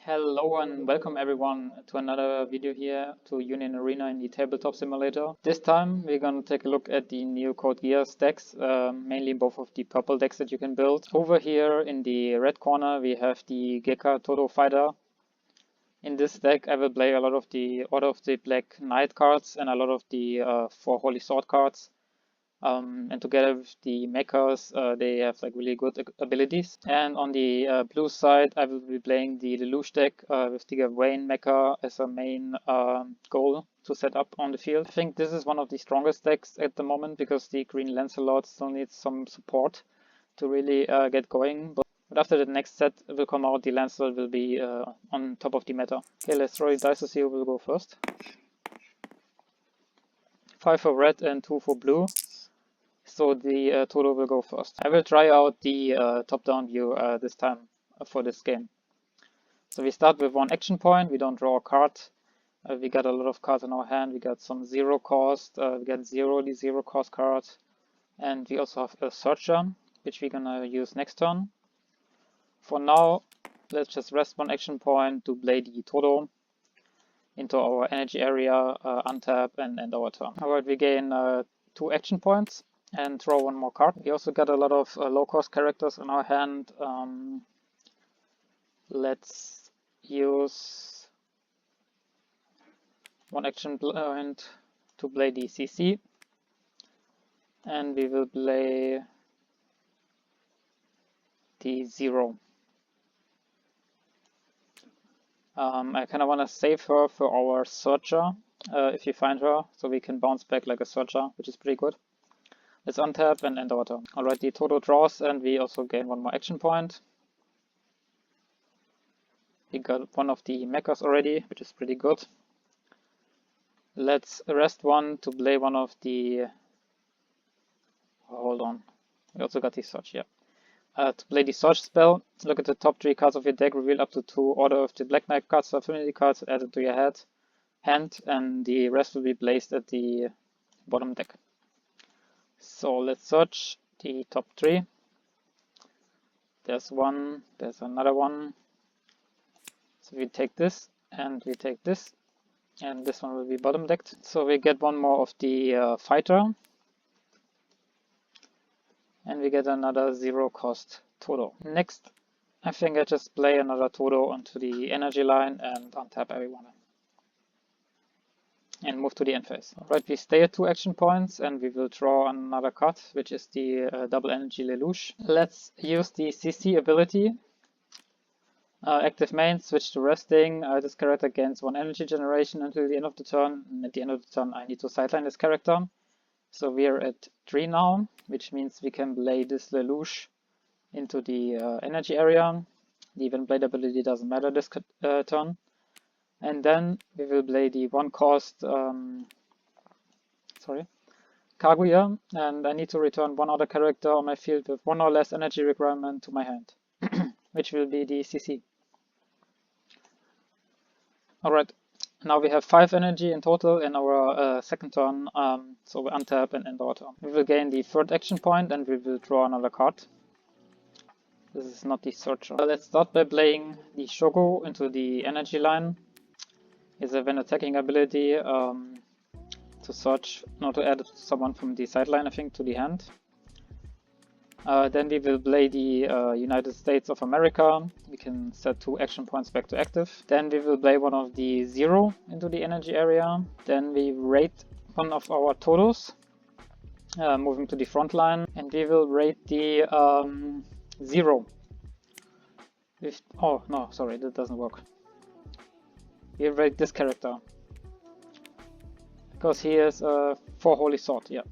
Hello and welcome everyone to another video here to Union Arena in the Tabletop Simulator. This time we're gonna take a look at the new Code Geass decks, mainly both of the purple decks that you can build. Over here in the red corner we have the Gekka Todo Fighter. In this deck I will play a lot of the Order of the Black Knight cards and a lot of the 4 Holy Sword cards. And together with the mechas, they have like really good abilities. And on the blue side, I will be playing the Lelouche deck with the Wayne mecha as a main goal to set up on the field. I think this is one of the strongest decks at the moment because the Green Lancelot still needs some support to really get going. But after the next set will come out, the Lancelot will be on top of the meta. Okay, let's throw the dice to see who will go first. 5 for red and 2 for blue. So the Todo will go first. I will try out the top-down view this time for this game. So we start with 1 action point, we don't draw a card. We got a lot of cards in our hand, we got some 0 cost, we got the 0 cost card. And we also have a Searcher, which we're gonna use next turn. For now, let's just rest 1 action point to play the Todo into our energy area, untap and end our turn. Alright, we gain 2 action points and draw 1 more card. We also got a lot of low-cost characters in our hand. Let's use 1 action point to play the CC. And we will play the 0. I kind of want to save her for our Searcher, if you find her, so we can bounce back like a Searcher, which is pretty good. Let's untap and end our turn. Alright, the Todo draws and we also gain 1 more action point. We got 1 of the mechas already, which is pretty good. Let's rest 1 to play 1 of the... hold on. We also got the Search, yeah. To play the Search spell, look at the top 3 cards of your deck, reveal up to 2 Order of the Black Knight cards or affinity cards added to your hand, and the rest will be placed at the bottom deck. So let's search the top 3. There's 1, there's another one. So we take this and we take this, and this one will be bottom decked. So we get 1 more of the fighter, and we get another 0 cost Todo. Next, I think I just play another Todo onto the energy line and untap everyone. And move to the end phase. Alright, we stay at 2 action points and we will draw another card, which is the double energy Lelouche. Let's use the CC ability. Active main, switch to resting. This character gains 1 energy generation until the end of the turn. And at the end of the turn, I need to sideline this character. So we are at 3 now, which means we can play this Lelouche into the energy area. The event blade ability doesn't matter this turn. And then we will play the 1 cost Kaguya, and I need to return 1 other character on my field with 1 or less energy requirement to my hand, which will be the CC. Alright, now we have 5 energy in total in our second turn, so we untap and end our turn. We will gain the 3rd action point and we will draw another card. This is not the Searcher. Let's start by playing the Shogo into the energy line. Is a when attacking ability to search, not to add someone from the sideline, I think, to the hand. Then we will play the United States of America. We can set 2 action points back to active. Then we will play 1 of the 0 into the energy area. Then we raid 1 of our Todos, moving to the front line. And we will raid the 0. Oh, no, sorry, that doesn't work. We raid this character because he has 4 Holy Sword, yeah.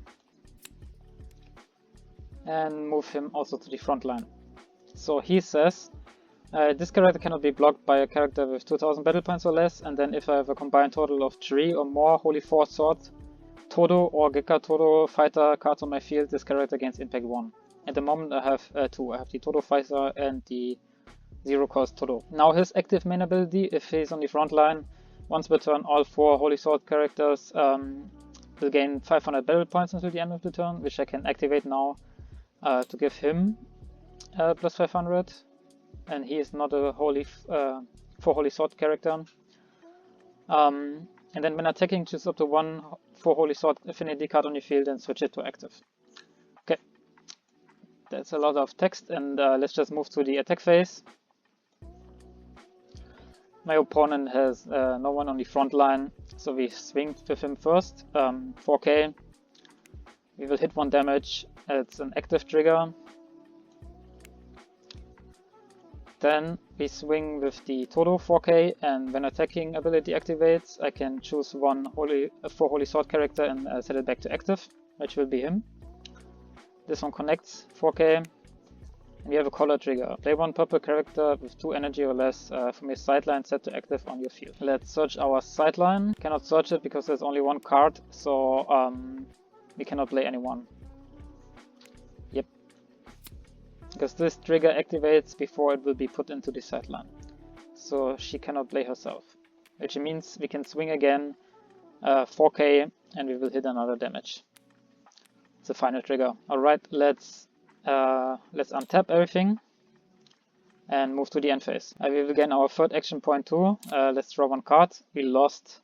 And move him also to the front line. So he says, this character cannot be blocked by a character with 2000 battle points or less, and then if I have a combined total of 3 or more Holy Force Sword, Todo or Gekka Todo fighter cards on my field, this character gains impact 1. At the moment I have 2. I have the Todo fighter and the 0 cost Todo. Now his active main ability, if he's on the front line, once per turn all 4 Holy Sword characters will gain 500 battle points until the end of the turn, which I can activate now to give him plus 500. And he is not a Holy 4 Holy Sword character. And then when attacking, choose up to one 4 Holy Sword affinity card on your field and switch it to active. Okay, that's a lot of text, and let's just move to the attack phase. My opponent has no one on the front line, so we swing with him first. 4k. We will hit 1 damage. It's an active trigger. Then we swing with the Todo 4k, and when attacking ability activates, I can choose one 4 Holy Sword character and set it back to active, which will be him. This one connects 4k, and we have a color trigger. Play one purple character with 2 energy or less from your sideline set to active on your field. Let's search our sideline. Cannot search it because there's only 1 card, so we cannot play anyone. Yep. Because this trigger activates before it will be put into the sideline. So she cannot play herself. Which means we can swing again 4k and we will hit another damage. It's a final trigger. Alright, let's untap everything and move to the end phase. We will gain our third action point too. Let's draw 1 card. We lost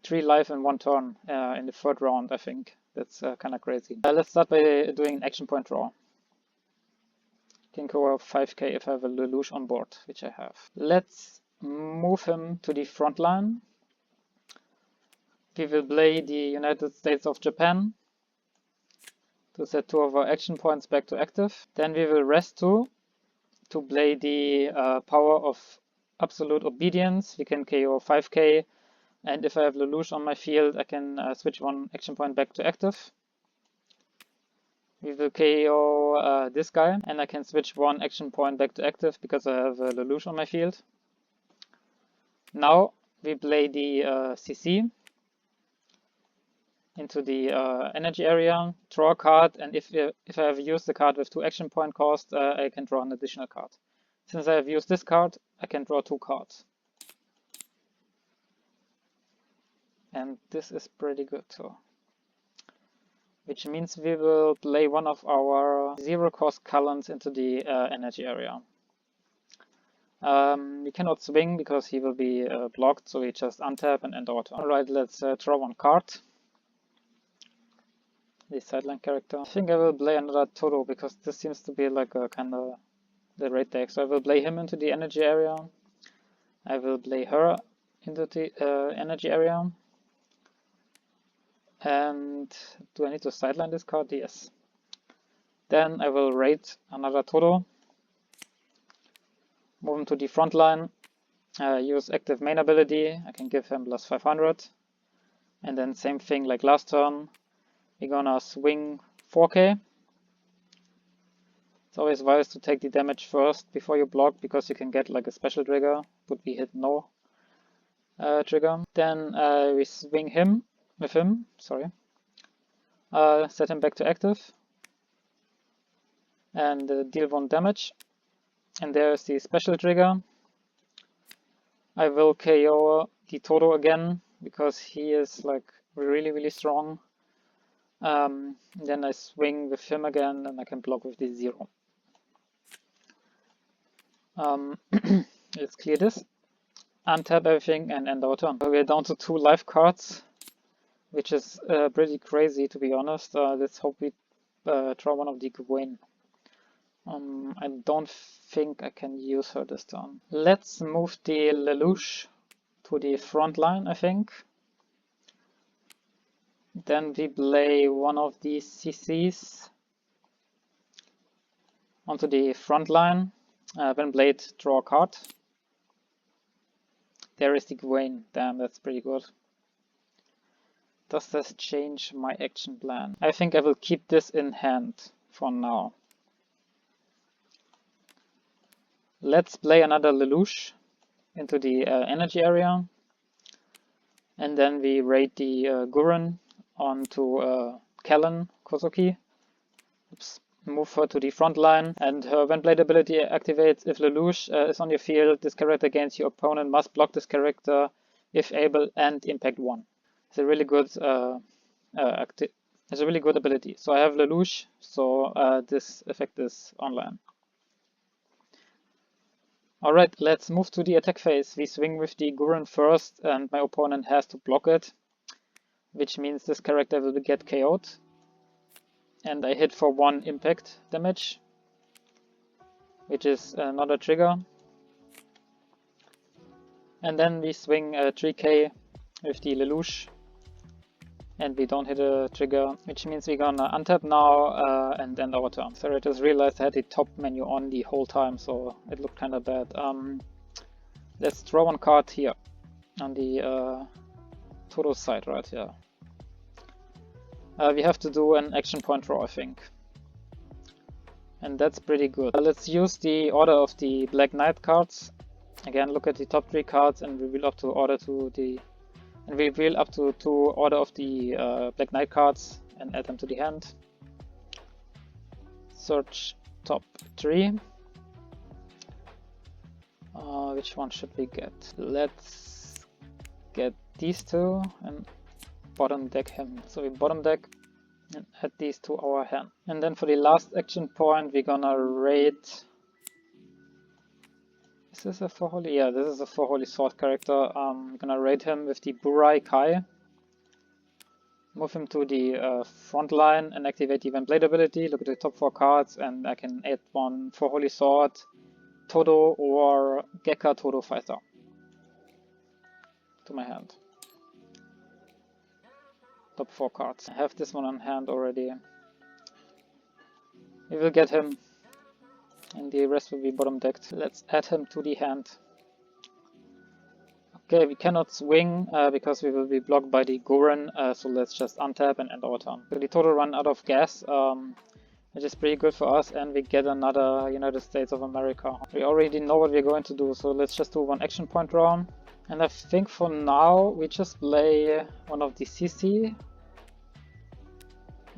3 life in 1 turn in the 3rd round, I think. That's kind of crazy. Let's start by doing an action point draw. Can go 5k if I have a Lelouche on board, which I have. Let's move him to the front line. We will play the United States of Japan to set 2 of our action points back to active. Then we will rest 2 to play the power of absolute obedience. We can KO 5k, and if I have Lelouche on my field, I can switch 1 action point back to active. We will KO this guy, and I can switch 1 action point back to active because I have Lelouche on my field. Now we play the CC into the energy area, draw a card, and if I have used the card with 2 action point cost, I can draw an additional card. Since I have used this card, I can draw 2 cards. And this is pretty good too. Which means we will play one of our 0-cost Cullens into the energy area. We cannot swing because he will be blocked, so we just untap and end our turn. Alright, let's draw 1 card. The sideline character. I think I will play another Todo because this seems to be like a kind of the raid deck. So I will play him into the energy area. I will play her into the energy area. And do I need to sideline this card? Yes. Then I will raid another Todo. Move him to the front line. Use active main ability. I can give him plus 500. And then same thing like last turn. We're gonna swing 4k. It's always wise to take the damage first before you block because you can get like a special trigger. Would be hit no trigger. Then we swing him. With him, sorry. Set him back to active and deal 1 damage. And there's the special trigger. I will KO the Todo again because he is like really strong. Then I swing with him again and I can block with the 0. Let's clear this, untap everything and end our turn. So we're down to 2 life cards, which is pretty crazy to be honest. Let's hope we draw one of the Gwen. I don't think I can use her this turn. Let's move the Lelouche to the front line, I think. Then we play one of these CCs onto the front line. When played, draw a card. There is the Gwen. Damn, that's pretty good. Does this change my action plan? I think I will keep this in hand for now. Let's play another Lelouche into the energy area. And then we raid the Gurren onto Kellen Kozuki. Oops. Move her to the front line, and her when played ability activates if Lelouche is on your field. This character against your opponent must block this character if able and impact 1. It's a really good it's a really good ability. So I have Lelouche, so this effect is online. Alright, let's move to the attack phase. We swing with the Gurren first and my opponent has to block it, which means this character will get KO'd. And I hit for 1 impact damage, which is not a trigger. And then we swing 3k with the Lelouche, and we don't hit a trigger, which means we're gonna untap now and end our turn. Sorry, I just realized I had the top menu on the whole time, so it looked kind of bad. Let's draw 1 card here on the Toto side right here. We have to do an action point draw, I think. And that's pretty good. Let's use the order of the Black Knight cards. Again, look at the top 3 cards and reveal up to order to the and reveal up to 2 order of the Black Knight cards and add them to the hand. Search top 3. Which one should we get? Let's get these 2 and bottom deck him. So we bottom deck and add these to our hand. And then for the last action point, we're gonna raid. Is this a 4 holy? Yeah, this is a 4 holy sword character. I'm gonna raid him with the Burai Kai. Move him to the front line and activate the event blade ability. Look at the top 4 cards and I can add 1 4 holy sword, Toto or Gekka Toto fighter to my hand. Top 4 cards. I have this one on hand already. We will get him. And the rest will be bottom decked. Let's add him to the hand. Okay, we cannot swing because we will be blocked by the Gurren, so let's just untap and end our turn. So the total run out of gas, which is pretty good for us, and we get another United States of America. We already know what we're going to do, so let's just do 1 action point round. And I think for now we just play one of the CC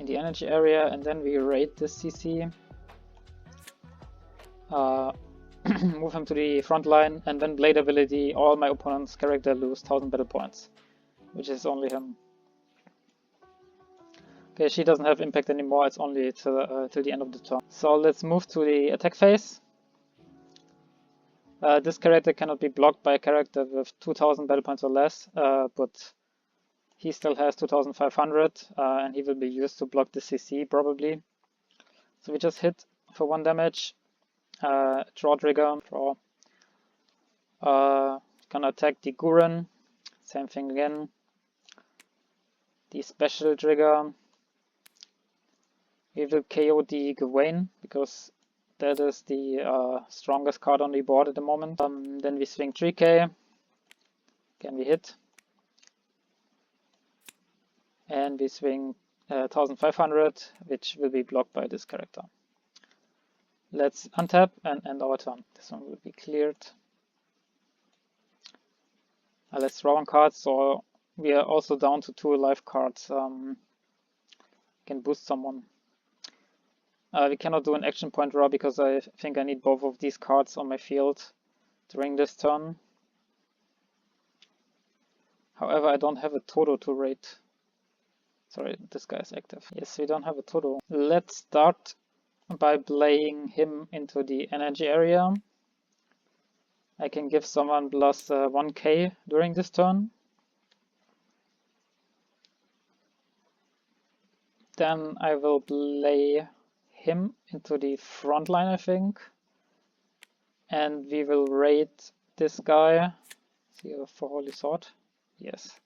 in the energy area, and then we raid this CC. Move him to the front line, and then blade ability, all my opponent's character lose 1000 battle points, which is only him. Okay, she doesn't have impact anymore, it's only till the end of the turn. So let's move to the attack phase. This character cannot be blocked by a character with 2000 battle points or less, but he still has 2500 and he will be used to block the CC probably. So we just hit for 1 damage. Draw trigger, draw. Gonna attack the Gurren, same thing again. The special trigger. We will KO the Gawain because that is the strongest card on the board at the moment. Then we swing 3k. Again we hit. And we swing 1500, which will be blocked by this character. Let's untap and end our turn. This one will be cleared. Let's draw 1 card, so we are also down to 2 life cards. Can boost someone. We cannot do an action point draw because I think I need both of these cards on my field during this turn. However, I don't have a Toto to raid. Sorry, this guy is active. Yes, we don't have a Toto. Let's start by playing him into the energy area. I can give someone plus 1k during this turn. Then I will play him into the front line, I think. And we will raid this guy. See a 4 holy sword? Yes.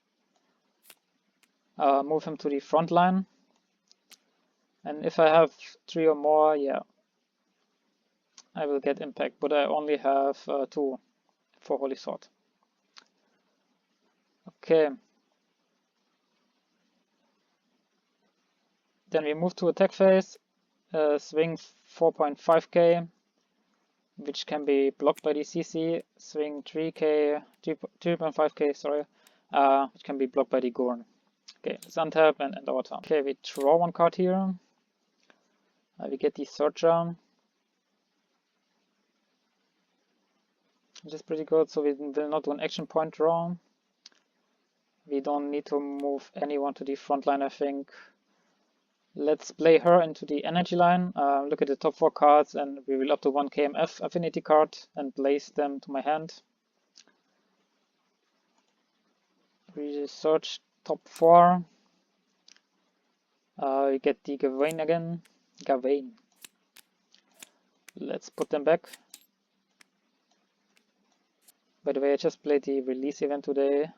Move him to the front line. And if I have 3 or more, yeah, I will get impact, but I only have 2 for Holy Sword. Okay. Then we move to attack phase, swing 4.5k, which can be blocked by the CC, swing 3.5k, sorry, which can be blocked by the Gorn. Okay, let's untap and end our turn. Okay, we draw 1 card here. We get the Searcher, which is pretty good, so we will not do an action point draw. We don't need to move anyone to the front line, I think. Let's play her into the energy line, look at the top 4 cards, and reveal up to 1 KMF affinity card and place them to my hand. Research top 4. We get the Gawain again. Gawain. Let's put them back. By the way, I just played the release event today.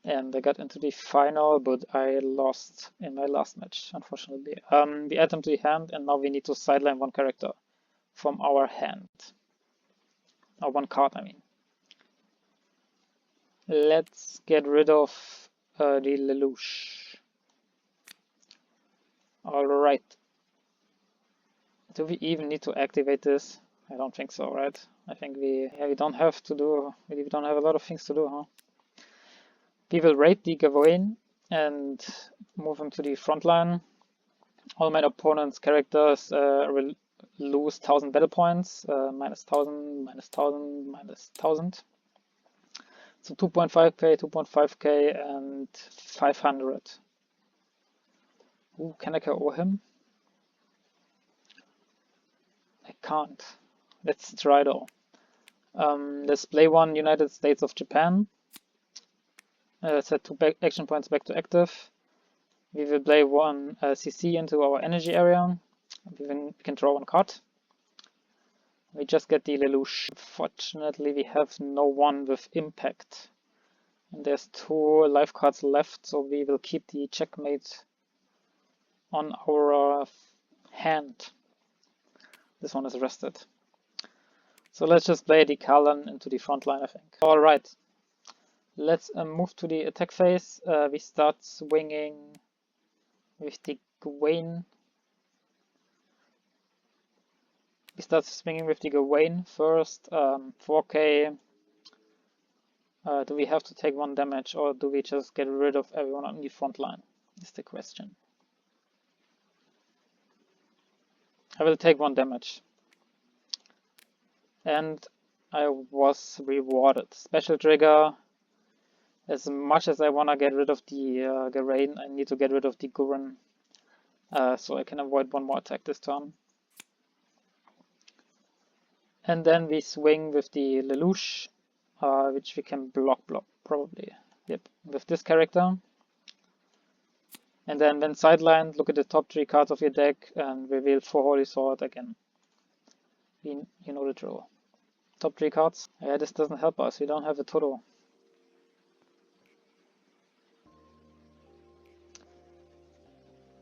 And I got into the final, but I lost in my last match, unfortunately. We add them to the hand, and now we need to sideline 1 character from our hand. Or 1 card, I mean. Let's get rid of the Lelouche. Alright. Do we even need to activate this? I don't think so, right? I think we don't have to do, we don't have a lot of things to do, huh? We will raid the Gawain and move him to the front line. All my opponent's characters will lose 1000 battle points, minus 1000, minus 1000, minus 1000. So 2.5k, 2.5k, and 500. Ooh, can I KO him? I can't. Let's try though. Let's play 1 United States of Japan. Set 2 action points back to active. We will play 1 CC into our energy area. We can draw 1 card. We just get the Lelouche. Fortunately, we have no one with impact. And there's 2 life cards left, so we will keep the checkmate on our hand. This one is rested. So let's just play the Kalan into the front line, I think. Alright. Let's move to the attack phase. We start swinging with the Gawain. We start swinging with the Gawain first. 4k. Do we have to take 1 damage, or do we just get rid of everyone on the front line? Is the question. I will take 1 damage. And I was rewarded. Special trigger. As much as I want to get rid of the Gawain, I need to get rid of the Gurren, so I can avoid 1 more attack this turn. And then we swing with the Lelouche, which we can block probably. Yep, with this character. And then when sidelined, look at the top 3 cards of your deck and reveal 4 Holy Sword again. You know the drill. Top 3 cards. Yeah, this doesn't help us. We don't have a Toto.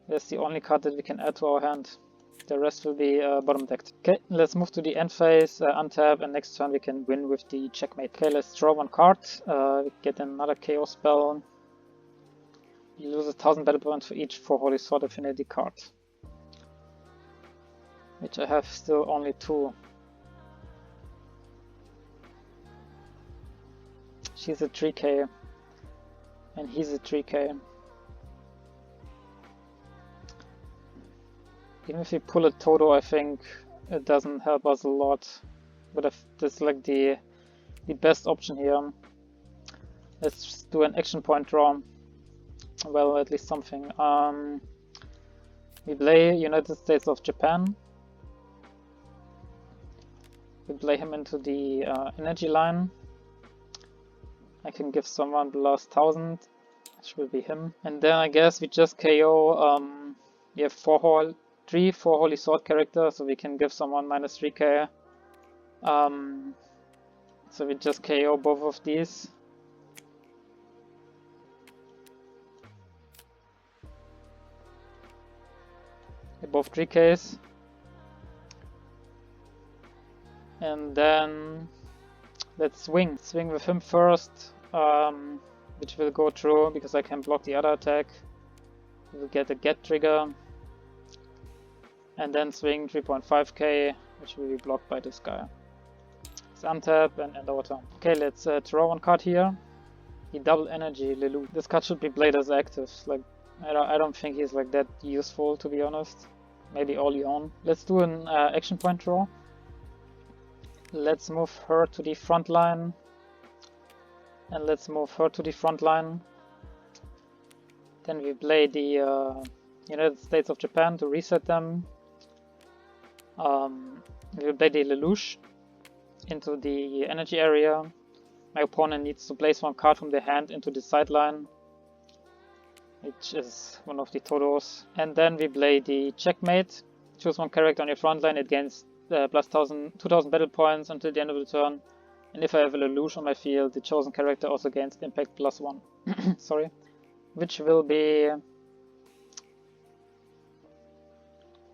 That's the only card that we can add to our hand. The rest will be bottom decked. Okay, let's move to the end phase, untap, and next turn we can win with the checkmate. Okay, let's draw 1 card. We get another KO spell. You lose 1000 battle points for each 4 Holy Sword affinity card. Which I have still only 2. She's a 3k. And he's a 3k. Even if we pull a Toto, I think it doesn't help us a lot. But that's like the best option here. Let's do an action point draw. Well, at least something. We play United States of Japan. We play him into the energy line. I can give someone the last 1000, which will be him. And then I guess we just KO. We have 4 Holy Sword characters, so we can give someone minus 3k. So we just KO both of these. They're both 3ks. And then let's swing. Swing with him first, which will go through because I can block the other attack. We will get a get trigger. And then swing 3.5k, which will be blocked by this guy. Let's untap and end our turn. Okay, let's draw 1 card here. The double energy Lelouche. This card should be played as active. Like I don't think he's like that useful, to be honest. Maybe early on. Let's do an action point draw. Let's move her to the front line. And let's move her to the front line. Then we play the United States of Japan to reset them. We will play the Lelouche into the energy area. My opponent needs to place one card from their hand into the sideline, which is one of the Todos. And then we play the Checkmate. Choose one character on your front line. It gains plus 2000 battle points until the end of the turn. And if I have a Lelouche on my field, the chosen character also gains impact plus 1. Sorry. Which will be...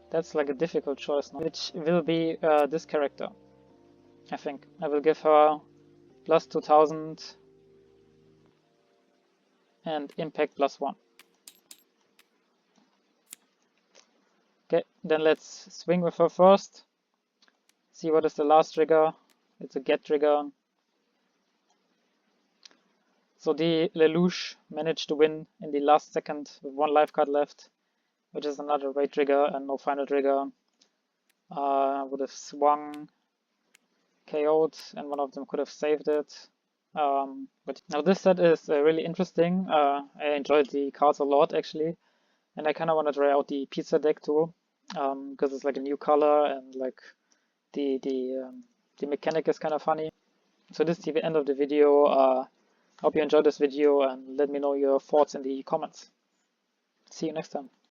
That's like a difficult choice now. Which will be this character, I think. I will give her plus 2000 and impact plus 1. Okay, then let's swing with her first. See what is the last trigger. It's a get trigger. So the Lelouche managed to win in the last second with 1 life card left, which is another raid trigger and no final trigger. Would have swung, KO'd, and one of them could have saved it. But now this set is really interesting. I enjoyed the cards a lot actually, and I kind of want to try out the pizza deck too, because it's like a new color and like the mechanic is kind of funny. So this is the end of the video. Hope you enjoyed this video and let me know your thoughts in the comments. See you next time.